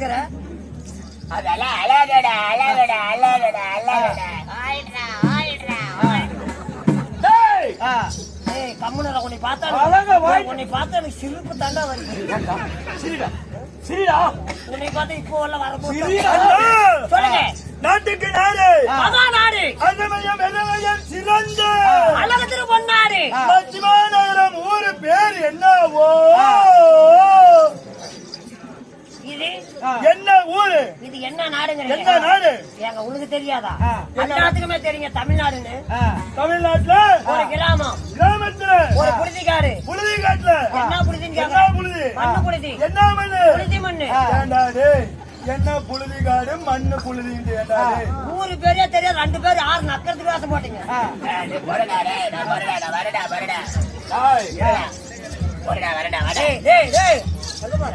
இருக்கிற அதெல்லாம் அழகடா அழகடா அழகடா அழகடா ஆயிடுறா ஆயிடுறா ஏய் கம்முனர உன்னை பார்த்தா உன்னை பார்த்தா எனக்கு சிரிப்பு தாண்டா வருது. சரிடா உன்னை பார்த்தா இப்போ உள்ள வரப்போகுது. சரிடா. சொல்லுங்க. நாட்டுக்கு நாடு மகா நாடு அன்னமயம் என்னமயம் சிறந்த அழகு திரு பொன்னாடு லட்சுமணநகரம் ஊரு பேர் என்னவோ இது என்ன ஊரு இது என்ன நாடுங்க? என்ன நாடு எங்க உனக்கு தெரியாதா? எல்லாத்துக்குமே தெரியுங்க தமிழ்நாடுன்னு. தமிழ்நாட்டுல ஒரு கிராமம் கிராமத்துல ஒரு புழுதிக்காடு. புழுதி காட்டுல என்ன புழுதின்னு என்ன கேக்குறேன். புழுதி மண்ணு புழுதி. என்ன மண்ணு புழுதி மண்ணு. ஏண்டா டேய், என்ன புழுதி காடு மண்ணு புழுதின்னு ஏண்டா டேய்? ஊரு பேரே தெரியாது. 2 பேர் 6 நக்கறதுக்கு ஆசை போட்டீங்க. வரடா வரடா வரடா டேய், வரடா வரடா டேய் டேய் டேய் சொல்ல போற